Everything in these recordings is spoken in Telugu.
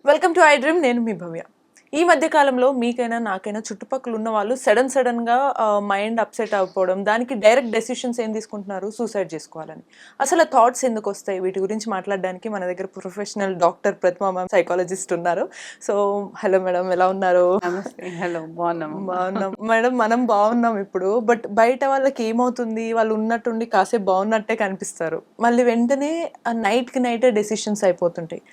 Welcome to I dream. నేను మీ భవ్య. ఈ మధ్య కాలంలో మీకైనా నాకైనా చుట్టుపక్కల ఉన్న వాళ్ళు సడన్గా మైండ్ అప్సెట్ అయిపోవడం, దానికి డైరెక్ట్ డెసిషన్స్ ఏం తీసుకుంటున్నారు, సూసైడ్ చేసుకోవాలని. అసలు థాట్స్ ఎందుకు వస్తాయి? వీటి గురించి మాట్లాడడానికి మన దగ్గర ప్రొఫెషనల్ డాక్టర్ ప్రతిమా మ్యామ్, సైకాలజిస్ట్ ఉన్నారు. సో హలో మేడం, ఎలా ఉన్నారు? నమస్తే. హలో. బాగున్నామమ్మా. బాగున్నాం మేడం, మనం బాగున్నాం ఇప్పుడు. బట్ బయట వాళ్ళకి ఏమవుతుంది, వాళ్ళు ఉన్నట్టుండి కాసేపు బాగున్నట్టే కనిపిస్తారు, మళ్ళీ వెంటనే నైట్కి నైటే డెసిషన్స్ అయిపోతుంటాయి.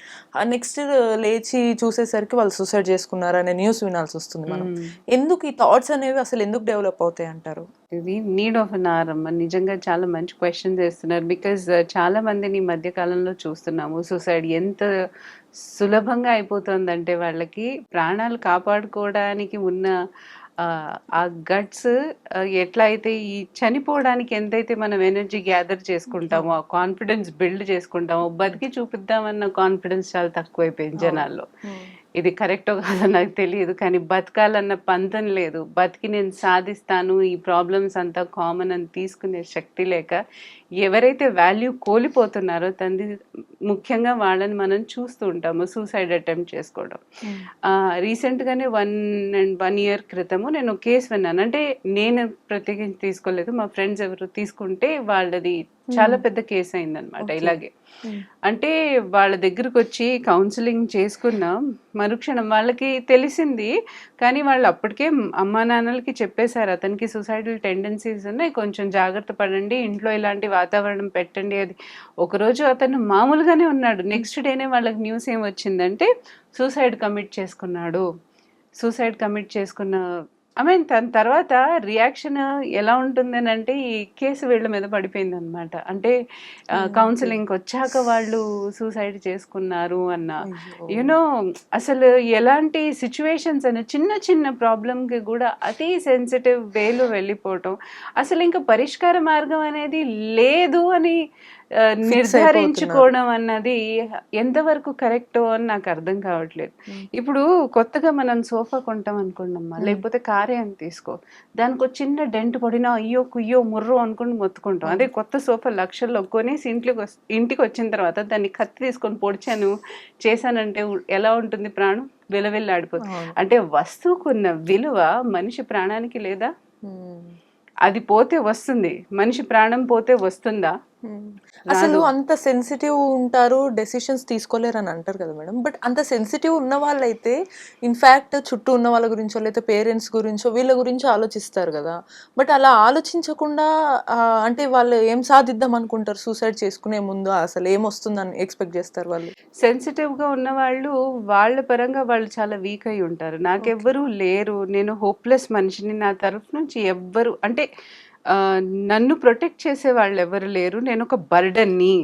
నెక్స్ట్ లేచి చూసేసరికి వాళ్ళు సూసైడ్ చేసుకున్నారు అనే న్యూస్ వినాల్సి వస్తుంది మనం. ఎందుకు ఈ థాట్స్ అనేవి అసలు ఎందుకు డెవలప్ అవుతాయి అంటారు? ఇది నీడ్ ఆఫ్ అన్ అవర్ అమ్మ. నిజంగా చాలా మంచి క్వశ్చన్ చేస్తున్నారు. బికాజ్ చాలా మందిని ఈ మధ్య కాలంలో చూస్తున్నాము. సూసైడ్ ఎంత సులభంగా అయిపోతుందంటే వాళ్ళకి ప్రాణాలు కాపాడుకోవడానికి ఉన్న ఆ గట్స్ ఎట్లా అయితే ఈ చనిపోవడానికి ఎంతైతే మనం ఎనర్జీ గ్యాదర్ చేసుకుంటామో, ఆ కాన్ఫిడెన్స్ బిల్డ్ చేసుకుంటామో, బతికి చూపిద్దామన్న కాన్ఫిడెన్స్ చాలా తక్కువైపోయింది జనాల్లో. ఇది కరెక్టో కాదో నాకు తెలియదు, కానీ బతకాలన్న పంతం లేదు. బతికి నేను సాధిస్తాను, ఈ ప్రాబ్లమ్స్ అంతా కామన్ అని తీసుకునే శక్తి లేక ఎవరైతే వాల్యూ కోల్పోతున్నారో తండ్రి ముఖ్యంగా వాళ్ళని మనం చూస్తూ ఉంటాము సూసైడ్ అటెంప్ట్ చేసుకోవడం. రీసెంట్గానే 1 year క్రితము నేను కేసు విన్నాను. అంటే నేను ప్రత్యేకించి తీసుకోలేదు, మా ఫ్రెండ్స్ ఎవరు తీసుకుంటే వాళ్ళది చాలా పెద్ద కేసు అయిందనమాట. ఇలాగే అంటే వాళ్ళ దగ్గరకు వచ్చి కౌన్సిలింగ్ చేసుకున్న మరుక్షణం వాళ్ళకి తెలిసింది, కానీ వాళ్ళు అప్పటికే అమ్మా నాన్నలకి చెప్పేశారు అతనికి సూసైడల్ టెండెన్సీస్ ఉన్నాయి, కొంచెం జాగ్రత్త పడండి, ఇంట్లో ఇలాంటి వాతావరణం పెట్టండి. అది ఒకరోజు అతను మామూలుగానే ఉన్నాడు, నెక్స్ట్ డేనే వాళ్ళకి న్యూస్ ఏం వచ్చిందంటే సూసైడ్ కమిట్ చేసుకున్న తన తర్వాత రియాక్షన్ ఎలా ఉంటుందని అంటే ఈ కేసు వీళ్ళ మీద పడిపోయింది అనమాట. అంటే కౌన్సిలింగ్కి వచ్చాక వాళ్ళు సూసైడ్ చేసుకున్నారు అన్న యూనో అసలు ఎలాంటి సిచ్యువేషన్స్ అని చిన్న చిన్న ప్రాబ్లంకి కూడా అతి సెన్సిటివ్ వేలో వెళ్ళిపోవటం, అసలు ఇంకా పరిష్కార మార్గం అనేది లేదు అని నిర్ధారించుకోవడం అన్నది ఎంతవరకు కరెక్టో అని నాకు అర్థం కావట్లేదు. ఇప్పుడు కొత్తగా మనం సోఫా కొంటాం అనుకోండమ్మా, లేకపోతే కారే అని తీసుకో, దానికి ఒక చిన్న డెంట్ పడినా అయ్యో కుయ్యో ముర్రో అనుకుని మొత్తుకుంటాం. అదే కొత్త సోఫా లక్షల్లో కొనేసి ఇంటికి వచ్చిన తర్వాత దాన్ని కత్తి తీసుకొని పొడిచాను చేశానంటే ఎలా ఉంటుంది? ప్రాణం విలవిల్లాడిపోతుంది. అంటే వస్తువుకున్న విలువ మనిషి ప్రాణానికి లేదా? అది పోతే వస్తుంది, మనిషి ప్రాణం పోతే వస్తుందా? అసలు అంత సెన్సిటివ్ ఉంటారు, డెసిషన్స్ తీసుకోలేరు అని అంటారు కదా మేడం. బట్ అంత సెన్సిటివ్ ఉన్న వాళ్ళైతే ఇన్ఫ్యాక్ట్ చుట్టూ ఉన్న వాళ్ళ గురించో లేకపోతే పేరెంట్స్ గురించో వీళ్ళ గురించో ఆలోచిస్తారు కదా. బట్ అలా ఆలోచించకుండా అంటే వాళ్ళు ఏం సాధిద్దాం అనుకుంటారు సూసైడ్ చేసుకునే ముందు? అసలు ఏమొస్తుందని ఎక్స్పెక్ట్ చేస్తారు వాళ్ళు? సెన్సిటివ్గా ఉన్న వాళ్ళు వాళ్ళ పరంగా వాళ్ళు చాలా వీక్ అయి ఉంటారు. నాకెవ్వరూ లేరు, నేను హోప్లెస్ మనిషిని, నా తరఫు నుంచి ఎవ్వరు అంటే నన్ను ప్రొటెక్ట్ చేసే వాళ్ళు ఎవరు లేరు, నేను ఒక బర్డన్ని,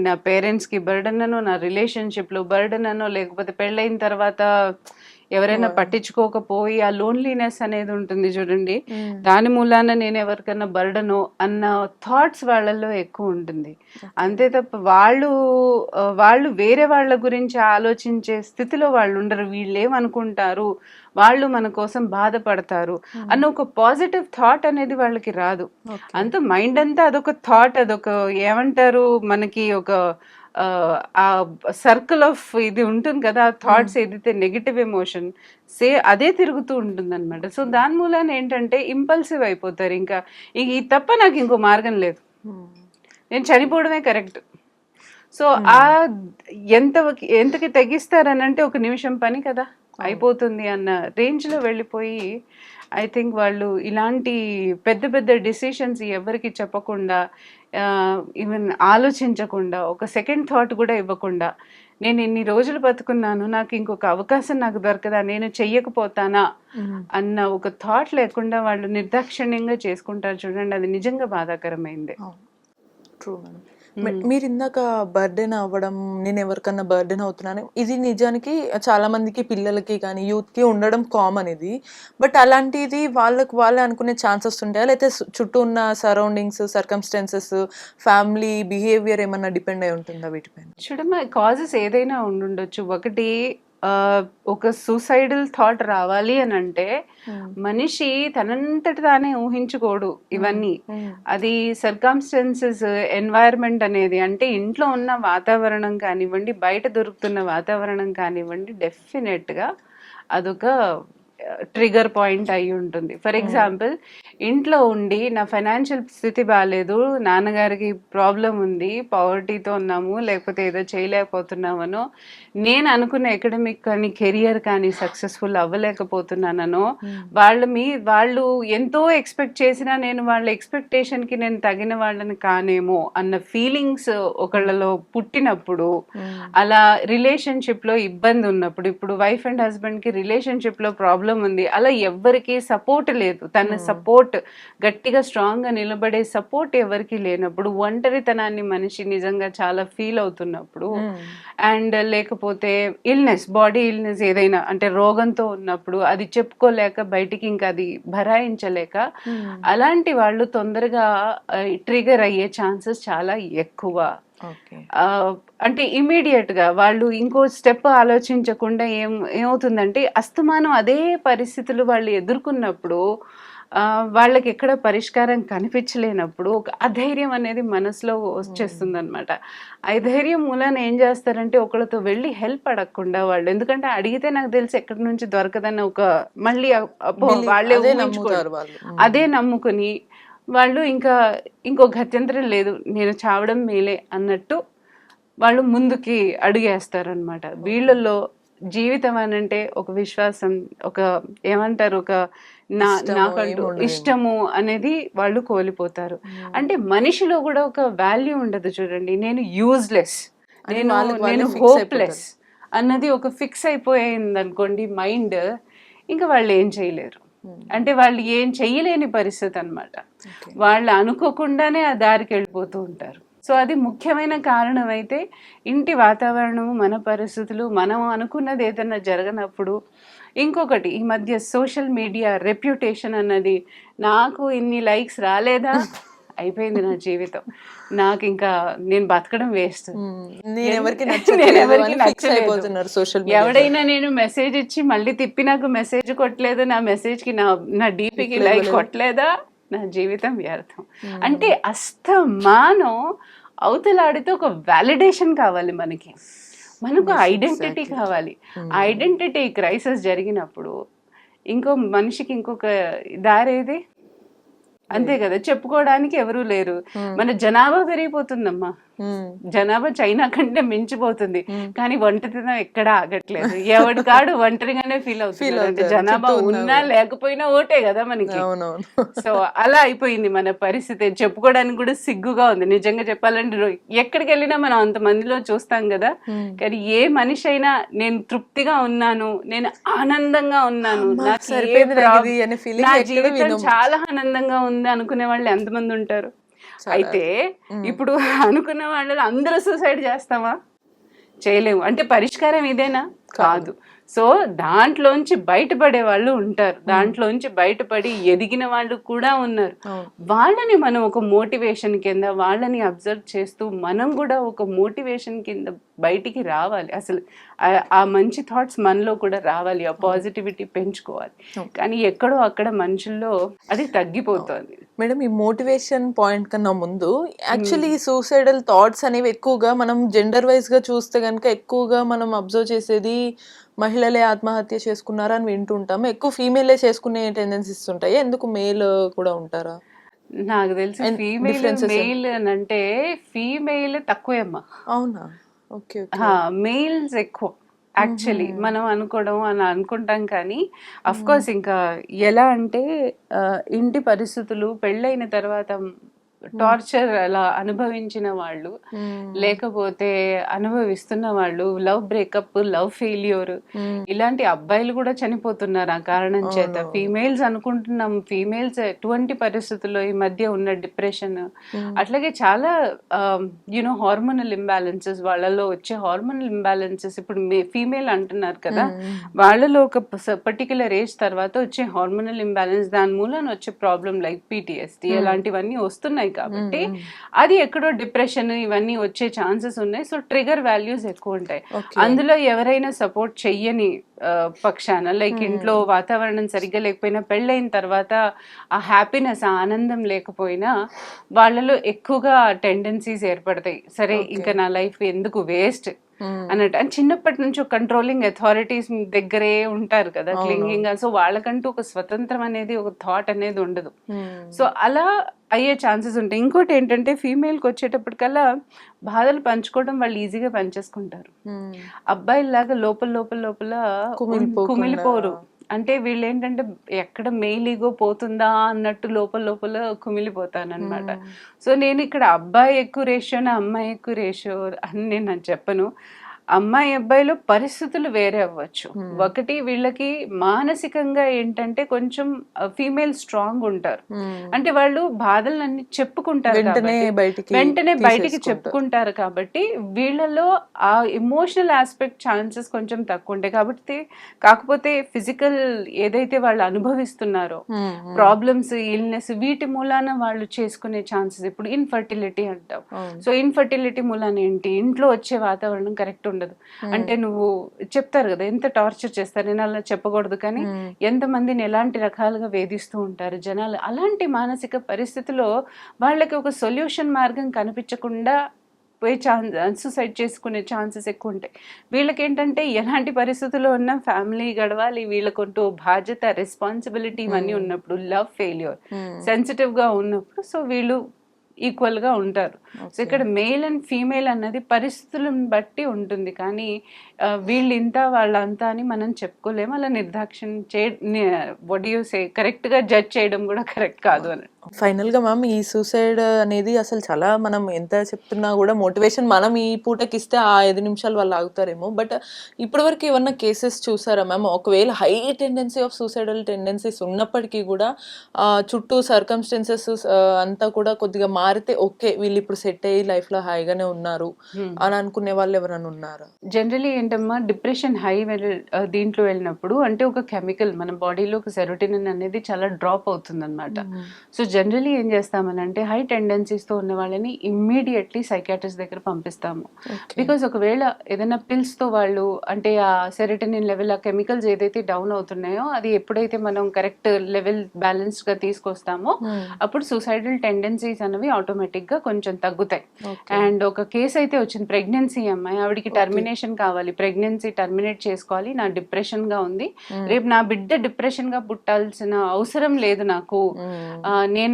నా పేరెంట్స్కి బర్డన్ అనో, నా రిలేషన్షిప్లో బర్డన్ అనో, లేకపోతే పెళ్ళైన తర్వాత ఎవరైనా పట్టించుకోకపోయి ఆ లోన్లీనెస్ అనేది ఉంటుంది చూడండి, దాని మూలాన నేను ఎవరికైనా బర్డనో అన్న థాట్స్ వాళ్ళల్లో ఎక్కువ ఉంటుంది. అంతే తప్ప వాళ్ళు వేరే వాళ్ళ గురించి ఆలోచించే స్థితిలో వాళ్ళు ఉండరు. వీళ్ళు ఏమనుకుంటారు, వాళ్ళు మన కోసం బాధపడతారు అన్న ఒక పాజిటివ్ థాట్ అనేది వాళ్ళకి రాదు. అంత మైండ్ అంతా అదొక థాట్, అదొక ఏమంటారు మనకి ఒక ఆ సర్కిల్ ఆఫ్ ఇది ఉంటుంది కదా, థాట్స్ ఏదైతే నెగిటివ్ ఎమోషన్ అదే తిరుగుతూ ఉంటుంది అనమాట. సో దాని మూలాన ఏంటంటే ఇంపల్సివ్ అయిపోతారు. ఇంకా ఇది తప్ప నాకు ఇంకో మార్గం లేదు, నేను చనిపోవడమే కరెక్ట్. సో ఎంతకి తెగిస్తారని అంటే ఒక నిమిషం పని కదా అయిపోతుంది అన్న రేంజ్లో వెళ్ళిపోయి ఐ థింక్ వాళ్ళు ఇలాంటి పెద్ద పెద్ద డిసిషన్స్ ఎవరికి చెప్పకుండా, ఈవెన్ ఆలోచించకుండా, ఒక సెకండ్ థాట్ కూడా ఇవ్వకుండా, నేను ఇన్ని రోజులు బతుకున్నాను, నాకు ఇంకొక అవకాశం నాకు దొరకదా, నేను చెయ్యకపోతానా అన్న ఒక థాట్ లేకుండా వాళ్ళు నిర్దాక్షిణ్యంగా చేసుకుంటారు చూడండి, అది నిజంగా బాధాకరమైంది. True madam. మీరు ఇందాక బర్డెన్ అవ్వడం, నేను ఎవరికన్నా బర్డెన్ అవుతున్నాను, ఇది నిజానికి చాలా మందికి, పిల్లలకి కానీ యూత్కి ఉండడం కామన్ ఇది. బట్ అలాంటిది వాళ్ళే అనుకునే ఛాన్సెస్ ఉంటాయా, లేకపోతే చుట్టూ ఉన్న సరౌండింగ్స్, సర్కమ్స్టాన్సెస్, ఫ్యామిలీ బిహేవియర్ ఏమన్నా డిపెండ్ అయి ఉంటుందా వీటిపైన? చూడమ్మా, కాజెస్ ఏదైనా ఉండుండొచ్చు. ఒకటి ఒక సూసైడల్ థాట్ రావాలి అని అంటే మనిషి తనంతటి తానే ఊహించుకోడు ఇవన్నీ. అది సర్కమ్స్టెన్సెస్, ఎన్వైరన్మెంట్ అనేది, అంటే ఇంట్లో ఉన్న వాతావరణం కానివ్వండి, బయట దొరుకుతున్న వాతావరణం కానివ్వండి, డెఫినెట్గా అదొక ట్రిగర్ పాయింట్ అయి ఉంటుంది. ఫర్ ఎగ్జాంపుల్, ఇంట్లో ఉండి నా ఫైనాన్షియల్ స్థితి బాగాలేదు, నాన్నగారికి ప్రాబ్లం ఉంది, పవర్టీతో ఉన్నాము, లేకపోతే ఏదో చేయలేకపోతున్నామనో, నేను అనుకున్న ఎకడమిక్ కానీ కెరియర్ కానీ సక్సెస్ఫుల్ అవ్వలేకపోతున్నానో, వాళ్ళు ఎంతో ఎక్స్పెక్ట్ చేసినా నేను వాళ్ళ ఎక్స్పెక్టేషన్కి నేను తగిన వాళ్ళని కానేమో అన్న ఫీలింగ్స్ ఒకళ్ళలో పుట్టినప్పుడు, అలా రిలేషన్షిప్లో ఇబ్బంది ఉన్నప్పుడు, ఇప్పుడు వైఫ్ అండ్ హస్బెండ్కి రిలేషన్షిప్లో ప్రాబ్లం ఉంది, అలా ఎవ్వరికి సపోర్ట్ లేదు, తన సపోర్ట్ గట్టిగా స్ట్రాంగ్ గా నిలబడే సపోర్ట్ ఎవరికి లేనప్పుడు, ఒంటరితనాన్ని మనిషి నిజంగా చాలా ఫీల్ అవుతున్నప్పుడు, అండ్ లేకపోతే ఇల్నెస్, బాడీ ఇల్నెస్ ఏదైనా అంటే రోగంతో ఉన్నప్పుడు అది చెప్పుకోలేక బయటికి ఇంకా అది భరాయించలేక, అలాంటి వాళ్ళు తొందరగా ట్రిగర్ అయ్యే ఛాన్సెస్ చాలా ఎక్కువ. అంటే ఇమీడియట్ గా వాళ్ళు ఇంకో స్టెప్ ఆలోచించకుండా ఏమవుతుందంటే, అస్తమానం అదే పరిస్థితులు వాళ్ళు ఎదుర్కొన్నప్పుడు వాళ్ళకి ఎక్కడ పరిష్కారం కనిపించలేనప్పుడు ఒక అధైర్యం అనేది మనసులో వచ్చేస్తుంది అనమాట. అధైర్యం మూలాన ఏం చేస్తారంటే, ఒకళ్ళతో వెళ్ళి హెల్ప్ అడగకుండా వాళ్ళు, ఎందుకంటే అడిగితే నాకు తెలిసి ఎక్కడి నుంచి దొరకదన్న ఒక మళ్ళీ వాళ్ళే ఊహించుకోరు, అదే నమ్ముకుని వాళ్ళు ఇంకా ఇంకో గత్యంతరం లేదు, నేను చావడం మేలే అన్నట్టు వాళ్ళు ముందుకి అడుగేస్తారనమాట. వీళ్ళల్లో జీవితం అనంటే ఒక విశ్వాసం, ఒక ఏమంటారు, ఒక నాకంటూ ఇష్టము అనేది వాళ్ళు కోల్పోతారు. అంటే మనిషిలో కూడా ఒక వాల్యూ ఉండదు చూడండి. నేను యూజ్లెస్, నేను హోప్లెస్ అన్నది ఒక ఫిక్స్ అయిపోయింది అనుకోండి మైండ్, ఇంకా వాళ్ళు ఏం చేయలేరు. అంటే వాళ్ళు ఏం చెయ్యలేని పరిస్థితి అన్నమాట. వాళ్ళు అనుకోకుండానే ఆ దారికి వెళ్ళిపోతూ ఉంటారు. సో అది ముఖ్యమైన కారణం. అయితే ఇంటి వాతావరణము, మన పరిస్థితులు, మనం అనుకున్నది ఏదైనా జరగనప్పుడు. ఇంకొకటి, ఈ మధ్య సోషల్ మీడియా రెప్యుటేషన్ అన్నది, నాకు ఇన్ని లైక్స్ రాలేదా, అయిపోయింది నా జీవితం, నాకు ఇంకా నేను బతకడం వేస్ట్, ఎవడైనా నేను మెసేజ్ ఇచ్చి మళ్ళీ తిప్పి నాకు మెసేజ్ కొట్టలేదు, నా మెసేజ్కి నా డీపీకి లైక్ కొట్టలేదా, నా జీవితం వ్యర్థం. అంటే అస్తమానం అవతలాడితే ఒక వ్యాలిడేషన్ కావాలి మనకు ఐడెంటిటీ కావాలి. ఐడెంటిటీ క్రైసిస్ జరిగినప్పుడు ఇంకో మనిషికి ఇంకొక దారేది, అంతే కదా, చెప్పుకోవడానికి ఎవరూ లేరు. మన జనాభా పెరిగిపోతుందమ్మా, జనాభా చైనా కంటే మించిపోతుంది, కానీ ఒంటరితనం ఎక్కడా ఆగట్లేదు. ఎవడి కాడు ఒంటరిగానే ఫీల్ అవుతుంది. జనాభా ఉన్నా లేకపోయినా ఓటే కదా మనకి. సో అలా అయిపోయింది మన పరిస్థితి. చెప్పుకోవడానికి కూడా సిగ్గుగా ఉంది నిజంగా చెప్పాలంటే. ఎక్కడికి వెళ్ళినా మనం అంతమందిలో చూస్తాం కదా, కానీ ఏ మనిషి అయినా నేను తృప్తిగా ఉన్నాను, నేను ఆనందంగా ఉన్నాను, నా జీవితం చాలా ఆనందంగా ఉంది అనుకునే వాళ్ళు ఎంతమంది ఉంటారు? అయితే ఇప్పుడు అనుకున్న వాళ్ళు అందరూ సూసైడ్ చేస్తామా? చేయలేము. అంటే పరిష్కారం ఇదేనా? కాదు. సో దాంట్లోంచి బయటపడే వాళ్ళు ఉంటారు, దాంట్లోంచి బయటపడి ఎదిగిన వాళ్ళు కూడా ఉన్నారు. వాళ్ళని మనం ఒక మోటివేషన్ కింద వాళ్ళని అబ్జర్వ్ చేస్తూ మనం కూడా ఒక మోటివేషన్ కింద బయటికి రావాలి. అసలు ఆ మంచి థాట్స్ మనలో కూడా రావాలి, ఆ పాజిటివిటీ పెంచుకోవాలి. కానీ ఎక్కడో అక్కడ మనుషుల్లో అది తగ్గిపోతుంది. మేడం, ఈ మోటివేషన్ పాయింట్ కన్నా ముందు యాక్చువల్లీ ఈ సూసైడల్ థాట్స్ అనేవి ఎక్కువగా మనం జెండర్ వైజ్ గా చూస్తే కనుక ఎక్కువగా మనం అబ్జర్వ్ చేసేది మహిళలే ఆత్మహత్య చేసుకున్నారా అని వింటుంటాము. ఎక్కువ ఫీమేలే చేసుకునే టెండెన్సీస్ ఉంటాయి. ఎందుకు మేల్ కూడా ఉంటారా? నాకు తెలిసి ఫీమేల్ మెయిల్ అని అంటే ఫీమేల్ తక్కువేమ్మా. అవునా? ఓకే. మెయిల్స్ ఎక్కువ యాక్చువల్లీ మనం అనుకోవడం అని అనుకుంటాం. కానీ అఫ్ కోర్స్ ఇంకా ఎలా అంటే ఇంటి పరిస్థితులు, పెళ్ళైన తర్వాత టార్చర్ అలా అనుభవించిన వాళ్ళు, లేకపోతే అనుభవిస్తున్న వాళ్ళు, లవ్ బ్రేకప్, లవ్ ఫెయిల్యూర్, ఇలాంటి అబ్బాయిలు కూడా చనిపోతున్నారు ఆ కారణం చేత. ఫీమేల్స్ అనుకుంటున్నాం, ఫీమేల్స్ ఎటువంటి పరిస్థితుల్లో ఈ మధ్య ఉన్న డిప్రెషన్, అట్లాగే చాలా హార్మోనల్ ఇంబ్యాలెన్సెస్, వాళ్ళలో వచ్చే హార్మోనల్ ఇంబ్యాలెన్సెస్. ఇప్పుడు ఫీమేల్ అంటున్నారు కదా, వాళ్ళలో ఒక పర్టికులర్ ఏజ్ తర్వాత వచ్చే హార్మోనల్ ఇంబ్యాలెన్స్, దాని మూలన వచ్చే ప్రాబ్లం లైక్ PTSD అలాంటివన్నీ వస్తున్నాయి ఉన్నాయి కాబట్టి అది ఎక్కడో డిప్రెషన్ ఇవన్నీ వచ్చే ఛాన్సెస్ ఉన్నాయి. సో ట్రిగర్ వాల్యూస్ ఎక్కువ ఉంటాయి. అందులో ఎవరైనా సపోర్ట్ చెయ్యని పక్షాన లైక్ ఇంట్లో వాతావరణం సరిగ్గా లేకపోయినా, పెళ్ళైన తర్వాత ఆ హ్యాపీనెస్, ఆ ఆనందం లేకపోయినా వాళ్ళలో ఎక్కువగా టెండెన్సీస్ ఏర్పడతాయి. సరే ఇంకా నా లైఫ్ ఎందుకు వేస్ట్ అన్నట్టు. అండ్ చిన్నప్పటి నుంచి ఒక కంట్రోలింగ్ అథారిటీస్ దగ్గరే ఉంటారు కదా, క్లింగింగ్. సో వాళ్ళకంటూ ఒక స్వతంత్రం అనేది, ఒక థాట్ అనేది ఉండదు. సో అలా అయ్యే ఛాన్సెస్ ఉంటాయి. ఇంకోటి ఏంటంటే ఫీమేల్కి వచ్చేటప్పటికల్లా బాధలు పంచుకోవడం వాళ్ళు ఈజీగా పంచేసుకుంటారు. అబ్బాయిలాగా లోపల లోపల లోపల కుమిలిపోరు. అంటే వీళ్ళు ఏంటంటే ఎక్కడ మెయిల్ ఈగో పోతుందా అన్నట్టు లోపల లోపల కుమిలిపోతానన్నమాట. సో నేను ఇక్కడ అబ్బాయి ఎక్కువ రేషియోనా అమ్మాయి ఎక్కువ రేషియో అని నేను చెప్పను. అమ్మాయి అబ్బాయిలో పరిస్థితులు వేరే అవ్వచ్చు. ఒకటి వీళ్ళకి మానసికంగా ఏంటంటే కొంచెం ఫీమేల్ స్ట్రాంగ్ ఉంటారు. అంటే వాళ్ళు బాధలన్నీ చెప్పుకుంటారు, వెంటనే బయటికి చెప్పుకుంటారు కాబట్టి వీళ్ళలో ఆ ఎమోషనల్ ఆస్పెక్ట్ ఛాన్సెస్ కొంచెం తక్కువ ఉంటాయి. కాబట్టి కాకపోతే ఫిజికల్ ఏదైతే వాళ్ళు అనుభవిస్తున్నారో ప్రాబ్లమ్స్, ఇల్నెస్, వీటి మూలాన వాళ్ళు చేసుకునే ఛాన్సెస్, ఇప్పుడు ఇన్ఫర్టిలిటీ అంటాం. సో ఇన్ఫర్టిలిటీ మూలాన ఏంటి, ఇంట్లో వచ్చే వాతావరణం కరెక్ట్ ఉండదు. అంటే నువ్వు చెప్తారు కదా ఎంత టార్చర్ చేస్తారు, నేను అలా చెప్పకూడదు కానీ ఎంతమందిని ఎలాంటి రకాలుగా వేధిస్తూ ఉంటారు జనాలు. అలాంటి మానసిక పరిస్థితిలో వాళ్ళకి ఒక సొల్యూషన్ మార్గం కనిపించకుండా పోయి సూసైడ్ చేసుకునే ఛాన్సెస్ ఎక్కువ ఉంటాయి. వీళ్ళకి ఏంటంటే ఎలాంటి పరిస్థితుల్లో ఉన్నా ఫ్యామిలీ గడవాలి, వీళ్ళకంటూ బాధ్యత, రెస్పాన్సిబిలిటీ ఇవన్నీ ఉన్నప్పుడు, లవ్ ఫెయిల్యూర్, సెన్సిటివ్ గా ఉన్నప్పుడు సో వీళ్ళు ఈక్వల్ గా ఉంటారు. సో ఇక్కడ మేల్ అండ్ ఫీమేల్ అన్నది పరిస్థితులను బట్టి ఉంటుంది. కానీ వీళ్ళు ఇంత వాళ్ళంతా అని మనం చెప్పుకోలేము. అలా నిర్దాక్షిణ్యం కరెక్ట్ గా జడ్జ్ చేయడం కూడా కరెక్ట్ కాదు అని. ఫైనల్ గా మ్యామ్, ఈ సూసైడ్ అనేది అసలు చాలా మనం ఎంత చెప్తున్నా కూడా మోటివేషన్ మనం ఈ పూటకి ఇస్తే ఆ 5 నిమిషాలు వాళ్ళు ఆగుతారేమో. బట్ ఇప్పటి వరకు ఏమన్నా కేసెస్ చూసారా మ్యామ్, ఒకవేళ high tendency of suicidal tendencies ఉన్నప్పటికీ కూడా చుట్టూ సర్కమ్స్టెన్సెస్ అంతా కూడా కొద్దిగా మారితే ఓకే వీళ్ళు ఇప్పుడు సెట్ అయ్యి లైఫ్ లో హాయిగానే ఉన్నారు అని అనుకునే వాళ్ళు ఎవరైనా ఉన్నారా? జనరలీ ఏంటమ్మా, డిప్రెషన్ హై దీంట్లో వెళ్ళినప్పుడు అంటే ఒక కెమికల్ మన బాడీలో ఒక సెరోటోనిన్ అనేది చాలా డ్రాప్ అవుతుంది అనమాట. సో జనరలీ ఏం చేస్తామనంటే హై టెండెన్సీస్తో ఉన్న వాళ్ళని ఇమ్మీడియట్లీ సైకాట్రిస్ట్ దగ్గర పంపిస్తాము. బికాజ్ ఒకవేళ ఏదైనా పిల్స్తో వాళ్ళు అంటే ఆ సెరోటోనిన్ లెవెల్, ఆ కెమికల్స్ ఏదైతే డౌన్ అవుతున్నాయో అది ఎప్పుడైతే మనం కరెక్ట్ లెవెల్ బ్యాలెన్స్డ్గా తీసుకొస్తామో అప్పుడు సూసైడల్ టెండెన్సీస్ అనేవి ఆటోమేటిక్గా కొంచెం తగ్గుతాయి. అండ్ ఒక కేసు అయితే వచ్చింది, ప్రెగ్నెన్సీ అమ్మాయి, ఆవిడకి టర్మినేషన్ కావాలి, ప్రెగ్నెన్సీ టర్మినేట్ చేసుకోవాలి, నా డిప్రెషన్గా ఉంది, రేపు నా బిడ్డ డిప్రెషన్గా పుట్టాల్సిన అవసరం లేదు నాకు,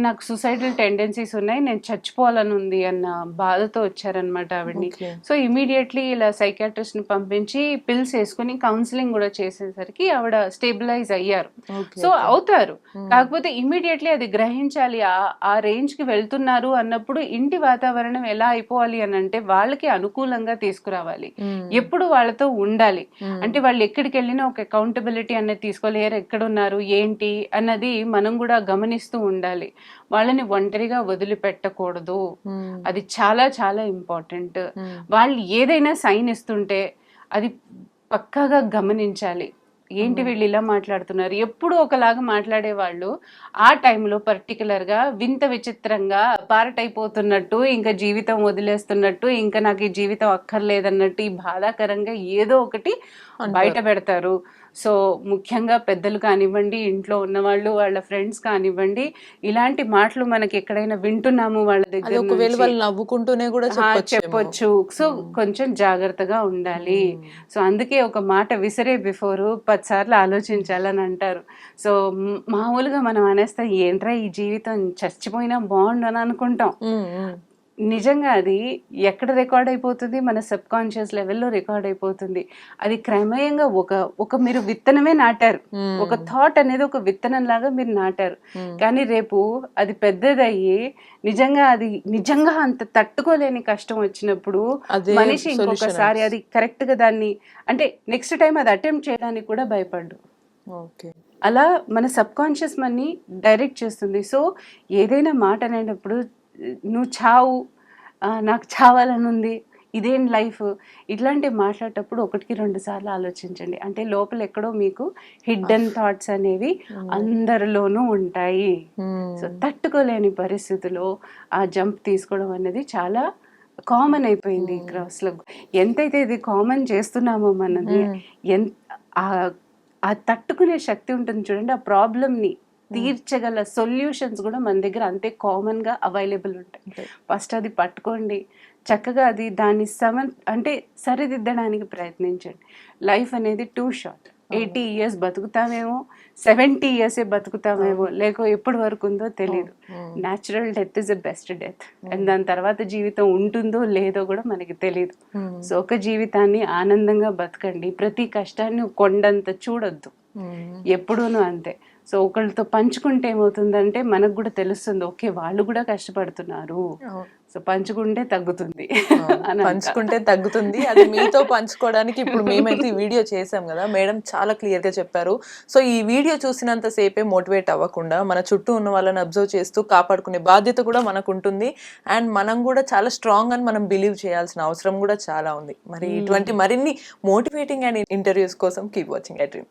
నాకు సూసైడల్ టెండెన్సీస్ ఉన్నాయి, నేను చచ్చిపోవాలని ఉంది అన్న బాధతో వచ్చారనమాట ఆవిడ్ని. సో ఇమీడియట్లీ ఇలా సైకాట్రిస్ట్ ని పంపించి పిల్స్ వేసుకుని కౌన్సిలింగ్ కూడా చేసేసరికి ఆవిడ స్టేబిలైజ్ అయ్యారు. సో అవుతారు, కాకపోతే ఇమీడియట్లీ అది గ్రహించాలి. ఆ రేంజ్ కి వెళ్తున్నారు అన్నప్పుడు ఇంటి వాతావరణం ఎలా అయిపోవాలి అని అంటే వాళ్ళకి అనుకూలంగా తీసుకురావాలి, ఎప్పుడు వాళ్ళతో ఉండాలి. అంటే వాళ్ళు ఎక్కడికి వెళ్ళినా ఒక అకౌంటబిలిటీ అనేది తీసుకోవాలి, ఎక్కడున్నారు ఏంటి అన్నది మనం కూడా గమనిస్తూ ఉండాలి. వాళ్ళని ఒంటరిగా వదిలిపెట్టకూడదు, అది చాలా చాలా ఇంపార్టెంట్. వాళ్ళు ఏదైనా సైన్ ఇస్తుంటే అది పక్కాగా గమనించాలి. ఏంటి వీళ్ళు ఇలా మాట్లాడుతున్నారు, ఎప్పుడు ఒకలాగా మాట్లాడే వాళ్ళు ఆ టైంలో పర్టికులర్గా వింత విచిత్రంగా పారటైపోతున్నట్టు, ఇంకా జీవితం వదిలేస్తున్నట్టు, ఇంకా నాకు ఈ జీవితం అక్కర్లేదన్నట్టు, ఈ బాధాకరంగా ఏదో ఒకటి బయట పెడతారు. సో ముఖ్యంగా పెద్దలు కానివ్వండి, ఇంట్లో ఉన్నవాళ్ళు, వాళ్ళ ఫ్రెండ్స్ కానివ్వండి, ఇలాంటి మాటలు మనకి ఎక్కడైనా వింటున్నాము వాళ్ళ దగ్గర నవ్వుకుంటూనే కూడా చెప్పొచ్చు. సో కొంచెం జాగ్రత్తగా ఉండాలి. సో అందుకే ఒక మాట విసిరే బిఫోర్ 10 సార్లు ఆలోచించాలని అంటారు. సో మామూలుగా మనం అనేస్తాం ఏంట్రా ఈ జీవితం, చచ్చిపోయినా బాగుండు అని అనుకుంటాం. నిజంగా అది ఎక్కడ రికార్డ్ అయిపోతుంది, మన సబ్ కాన్షియస్ లెవెల్లో రికార్డ్ అయిపోతుంది. అది క్రమేయంగా ఒక మీరు విత్తనమే నాటారు, ఒక థాట్ అనేది ఒక విత్తనం లాగా మీరు నాటారు. కానీ రేపు అది పెద్దదయ్యి నిజంగా అంత తట్టుకోలేని కష్టం వచ్చినప్పుడు మనిషి ఇంకొకసారి అది కరెక్ట్ గా దాన్ని అంటే నెక్స్ట్ టైం అది అటెంప్ట్ చేయడానికి కూడా భయపడ్డు. అలా మన సబ్ కాన్షియస్ మన్ని డైరెక్ట్ చేస్తుంది. సో ఏదైనా మాట అనేటప్పుడు నువ్వు చావు, నాకు చావాలని ఉంది, ఇదేం లైఫ్, ఇట్లాంటివి మాట్లాడేటప్పుడు 1కి 2 సార్లు ఆలోచించండి. అంటే లోపల ఎక్కడో మీకు హిడ్డెన్ థాట్స్ అనేవి అందరిలోనూ ఉంటాయి. సో తట్టుకోలేని పరిస్థితిలో ఆ జంప్ తీసుకోవడం అనేది చాలా కామన్ అయిపోయింది ఇక్కడ అసలు. ఎంతైతే ఇది కామన్ చేస్తున్నామో మనది, ఎంత ఆ తట్టుకునే శక్తి ఉంటుంది చూడండి, ఆ ప్రాబ్లమ్ని తీర్చగల సొల్యూషన్స్ కూడా మన దగ్గర అంతే కామన్గా అవైలబుల్ ఉంటాయి. ఫస్ట్ అది పట్టుకోండి, చక్కగా అది దాన్ని అంటే సరిదిద్దడానికి ప్రయత్నించండి. లైఫ్ అనేది టూ షార్ట్. 80 years బతుకుతామేమో, 70 years బతుకుతామేమో, లేక ఎప్పటి వరకు ఉందో తెలియదు. Natural death is the best death. And దాని తర్వాత జీవితం ఉంటుందో లేదో కూడా మనకి తెలియదు. సో ఒక జీవితాన్ని ఆనందంగా బతకండి. ప్రతి కష్టాన్ని కొండంత చూడొద్దు, ఎప్పుడూనూ అంతే. సో ఒకళ్ళతో పంచుకుంటే ఏమవుతుందంటే మనకు కూడా తెలుస్తుంది, ఓకే వాళ్ళు కూడా కష్టపడుతున్నారు. సో పంచుకుంటే తగ్గుతుంది. పంచుకుంటే తగ్గుతుంది. అది మీతో పంచుకోవడానికి ఇప్పుడు మేమైతే ఈ వీడియో చేసాం కదా, మేడం చాలా క్లియర్ గా చెప్పారు. సో ఈ వీడియో చూసినంత సేపే మోటివేట్ అవ్వకుండా మన చుట్టూ ఉన్న వాళ్ళని అబ్జర్వ్ చేస్తూ కాపాడుకునే బాధ్యత కూడా మనకు ఉంటుంది. అండ్ మనం కూడా చాలా స్ట్రాంగ్ అని మనం బిలీవ్ చేయాల్సిన అవసరం కూడా చాలా ఉంది. మరి ఇటువంటి మరిన్ని మోటివేటింగ్ అండ్ ఇంటర్వ్యూస్ కోసం కీప్ వాచింగ్ ఐ డ్రీమ్.